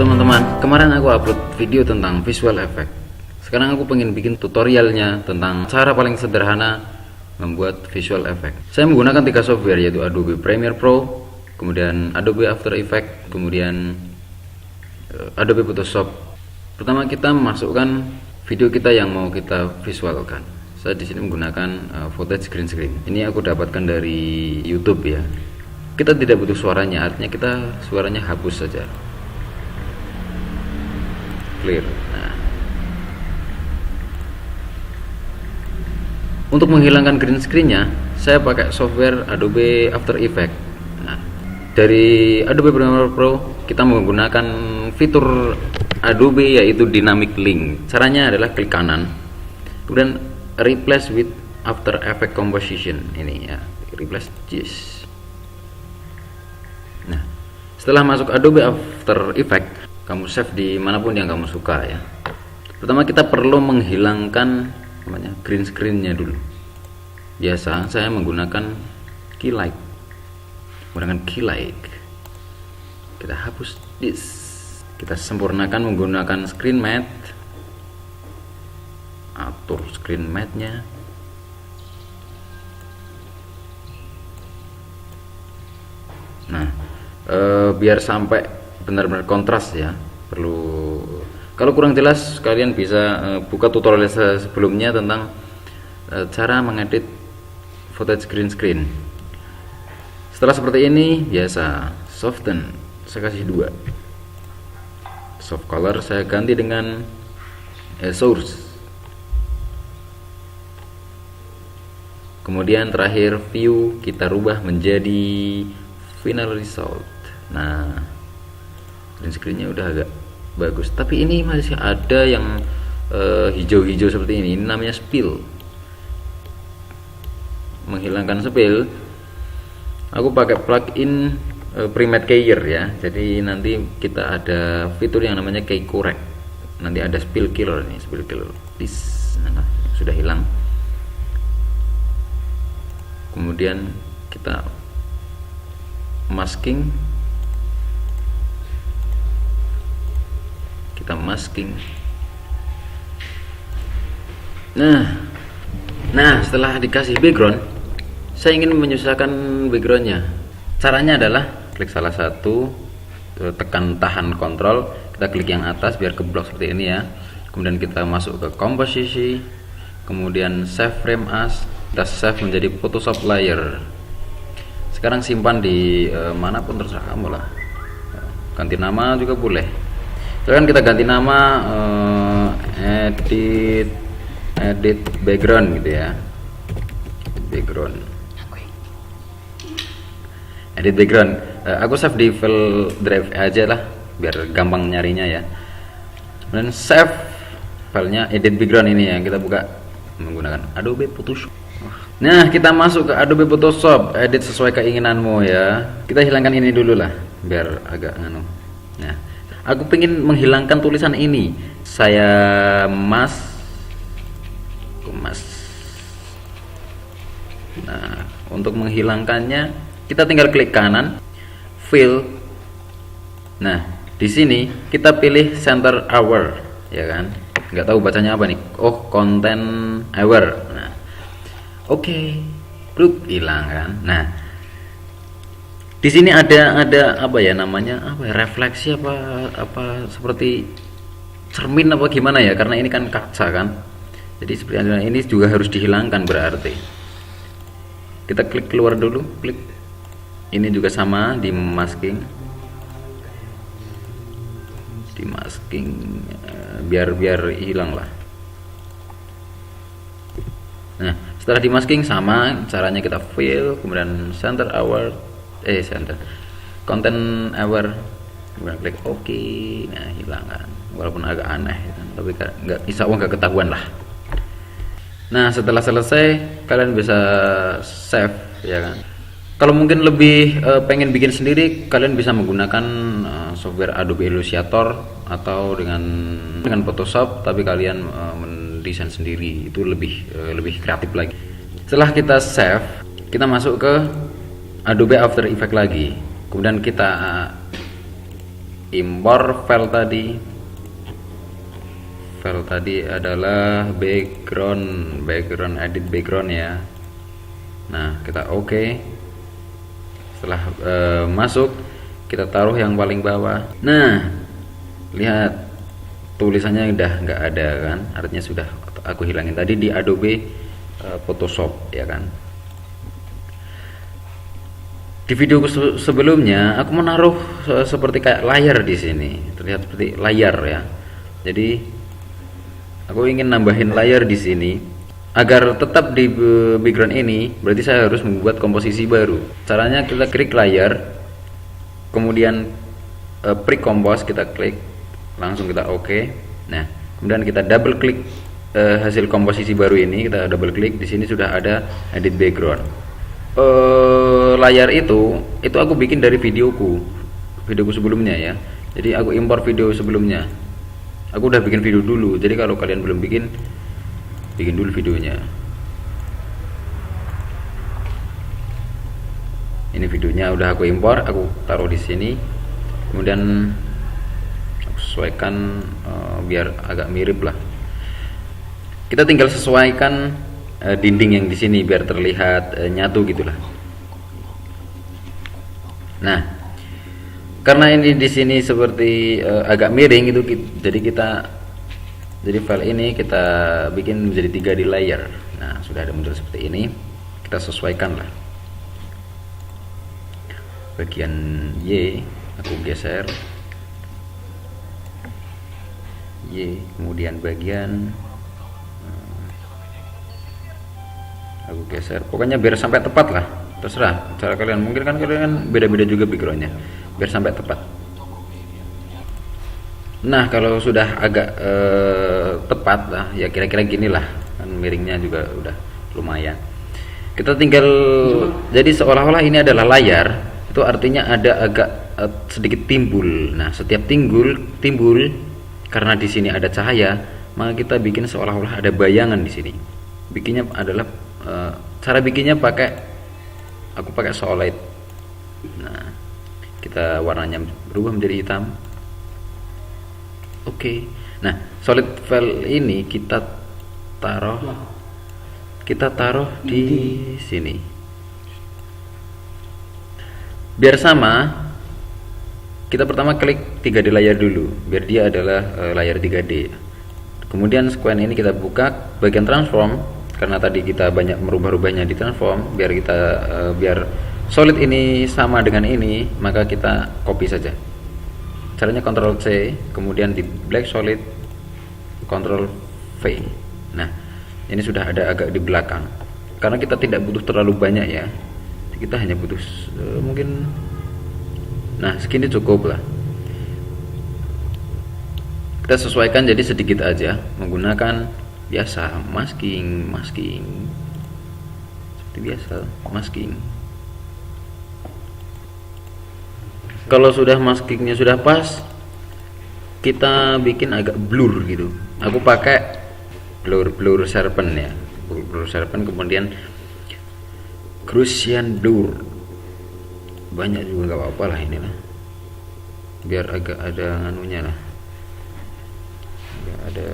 teman-teman, kemarin aku upload video tentang visual effect. Sekarang aku pengen bikin tutorialnya tentang cara paling sederhana membuat visual effect. Saya menggunakan 3 software, yaitu Adobe Premiere Pro, kemudian Adobe After Effects, kemudian Adobe Photoshop. Pertama kita masukkan video kita yang mau kita visualkan. Saya di sini menggunakan footage green screen. Ini aku dapatkan dari YouTube ya. Kita tidak butuh suaranya, artinya kita suaranya hapus saja. Clear. Nah, untuk menghilangkan green screen-nya, saya pakai software Adobe After Effects. Nah, dari Adobe Premiere Pro kita menggunakan fitur Adobe yaitu Dynamic Link. Caranya adalah klik kanan, kemudian replace with After Effects Composition. Ini ya, replace this. Nah, setelah masuk Adobe After Effects, kamu save di manapun yang kamu suka ya. Pertama kita perlu menghilangkan namanya green screen-nya dulu. Biasa saya menggunakan keylight. Kita hapus this. Kita sempurnakan menggunakan screen matte. Atur screen matte-nya. Nah, biar sampai benar-benar kontras ya, perlu, kalau kurang jelas kalian bisa buka tutorial sebelumnya tentang cara mengedit footage green screen. Setelah seperti ini, biasa soften saya kasih 2, soft color saya ganti dengan source, kemudian terakhir view kita rubah menjadi final result. Nah, green screen-nya udah agak bagus, tapi ini masih ada yang hijau-hijau seperti ini. Ini namanya spill. Menghilangkan spill, aku pakai plugin Premade Keyer ya. Jadi nanti kita ada fitur yang namanya Key Correct. Nanti ada spill killer nih, spill killer. Nah, sudah hilang. Kemudian kita masking, nah setelah dikasih background, saya ingin menyesuaikan backgroundnya. Caranya adalah klik salah satu, tekan tahan kontrol, kita klik yang atas biar keblok seperti ini ya. Kemudian kita masuk ke komposisi, kemudian save frame as, kita save menjadi Photoshop layer. Sekarang simpan di manapun terserah kamu lah, ganti nama juga boleh. Sekarang kita ganti nama edit background gitu ya, edit background. Aku save di file drive aja lah biar gampang nyarinya ya. Dan save filenya edit background ini ya, kita buka menggunakan Adobe Photoshop. Nah, kita masuk ke Adobe Photoshop, edit sesuai keinginanmu ya. Kita hilangkan ini dulu lah, biar agak nganu. Nah, aku pengen menghilangkan tulisan ini. Saya mas. Nah, untuk menghilangkannya, kita tinggal klik kanan, fill. Nah, di sini kita pilih center hour, ya kan? Nggak tahu bacanya apa nih. Oh, content hour. Nah, oke, hilang kan. Nah, di sini ada apa ya namanya, apa ya, refleksi apa seperti cermin apa gimana ya, karena ini kan kaca kan. Jadi seperti ini juga harus dihilangkan berarti. Kita klik keluar dulu, klik. Ini juga sama, di masking, biar hilang lah. Nah, setelah di masking sama caranya, kita fill, kemudian center content hour, kemudian klik OK. Nah, hilang kan, walaupun agak aneh kan, tapi nggak, insya Allah nggak ketahuan lah. Nah, setelah selesai kalian bisa save ya kan. Kalau mungkin lebih pengen bikin sendiri, kalian bisa menggunakan software Adobe Illustrator atau dengan Photoshop, tapi kalian mendesain sendiri, itu lebih kreatif lagi. Setelah kita save, kita masuk ke Adobe After Effects lagi, kemudian kita impor file tadi. File tadi adalah background edit background ya. Nah, kita oke. Setelah masuk, kita taruh yang paling bawah. Nah, lihat tulisannya udah nggak ada kan, artinya sudah aku hilangin tadi di Adobe Photoshop ya kan. Di video sebelumnya aku menaruh seperti kayak layar di sini, terlihat seperti layar ya. Jadi aku ingin nambahin layar di sini agar tetap di background ini. Berarti saya harus membuat komposisi baru. Caranya kita klik layar, kemudian pre-compose kita klik, langsung kita oke. Nah, kemudian kita double klik hasil komposisi baru ini, kita double klik. Di sini sudah ada edit background. Layar itu aku bikin dari videoku sebelumnya ya. Jadi aku impor video sebelumnya. Aku udah bikin video dulu. Jadi kalau kalian belum bikin dulu videonya. Ini videonya udah aku impor, aku taruh di sini. Kemudian aku sesuaikan biar agak mirip lah. Kita tinggal sesuaikan dinding yang di sini biar terlihat nyatu gitulah. Nah, karena ini di sini seperti agak miring itu, jadi file ini kita bikin menjadi 3D layer. Nah, sudah ada muncul seperti ini. Kita sesuaikan lah. Bagian Y aku geser. Y, kemudian bagian aku geser. Pokoknya biar sampai tepat lah. Terserah cara kalian. Mungkin kan kalian beda-beda juga backgroundnya. Biar sampai tepat. Nah, kalau sudah agak tepat lah, ya kira-kira gini lah, kan miringnya juga udah lumayan. Kita tinggal jadi seolah-olah ini adalah layar, itu artinya ada agak sedikit timbul. Nah, setiap timbul karena di sini ada cahaya, maka kita bikin seolah-olah ada bayangan di sini. Bikinnya adalah cara bikinnya aku pakai solid. Nah, kita warnanya berubah menjadi hitam. Oke. Nah, solid file ini kita taruh di sini. Biar sama, kita pertama klik 3D layer dulu, biar dia adalah layar 3D. Kemudian square ini kita buka bagian transform, karena tadi kita banyak merubah-rubahnya di transform, biar solid ini sama dengan ini, maka kita copy saja. Caranya Ctrl C, kemudian di black solid Ctrl V. Nah, ini sudah ada agak di belakang. Karena kita tidak butuh terlalu banyak ya. Kita hanya butuh mungkin, nah segini cukup lah. Kita sesuaikan jadi sedikit aja menggunakan biasa masking seperti biasa masking. Kalau sudah maskingnya sudah pas, kita bikin agak blur gitu. Aku pakai blur sharpen ya, blur sharpen, kemudian Gaussian blur. Banyak juga nggak apa-apa lah ini lah, biar agak ada anunya lah, biar ada.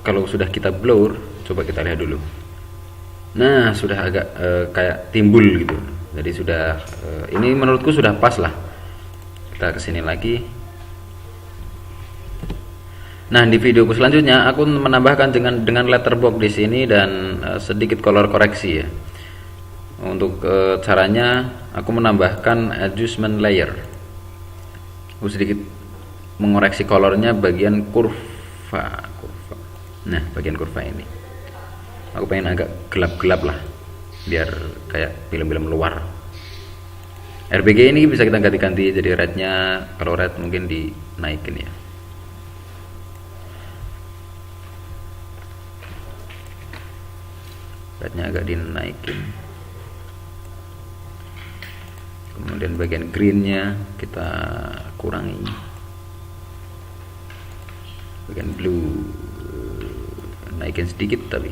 Kalau sudah kita blur, coba kita lihat dulu. Nah, sudah agak kayak timbul gitu. Jadi sudah ini menurutku sudah pas lah. Kita kesini lagi. Nah, di videoku selanjutnya aku menambahkan dengan letterbox di sini dan sedikit color koreksi ya. Untuk caranya aku menambahkan adjustment layer. Aku sedikit mengoreksi colornya bagian kurva. Nah, bagian kurva ini aku pengen agak gelap-gelap lah, biar kayak film-film luar. RGB ini bisa kita ganti-ganti, jadi rednya, kalau red mungkin dinaikin ya. Rednya agak dinaikin. Kemudian bagian greennya kita kurangi. Bagian blue naikin sedikit, tapi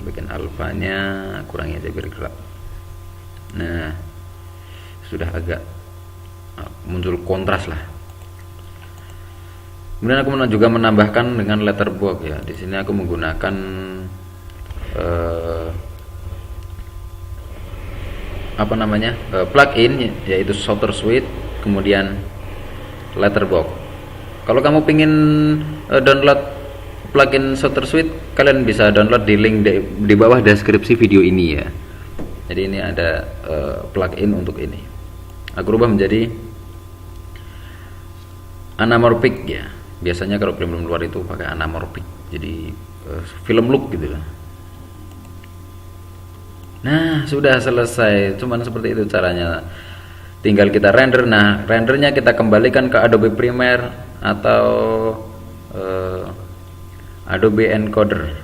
bagian alfanya kurangi aja biar gelap. Nah, sudah agak muncul kontras lah. Kemudian aku juga menambahkan dengan letterbox ya. Di sini aku menggunakan plugin, yaitu Shutter Suite, kemudian letterbox. Kalau kamu pingin download plugin Shutter Suite, kalian bisa download di link di bawah deskripsi video ini ya. Jadi ini ada plugin untuk ini. Aku rubah menjadi anamorphic ya. Biasanya kalau film luar itu pakai anamorphic, jadi film look gitu lah. Nah, sudah selesai. Cuman seperti itu caranya. Tinggal kita render. Nah, rendernya kita kembalikan ke Adobe Premiere atau Adobe Encoder.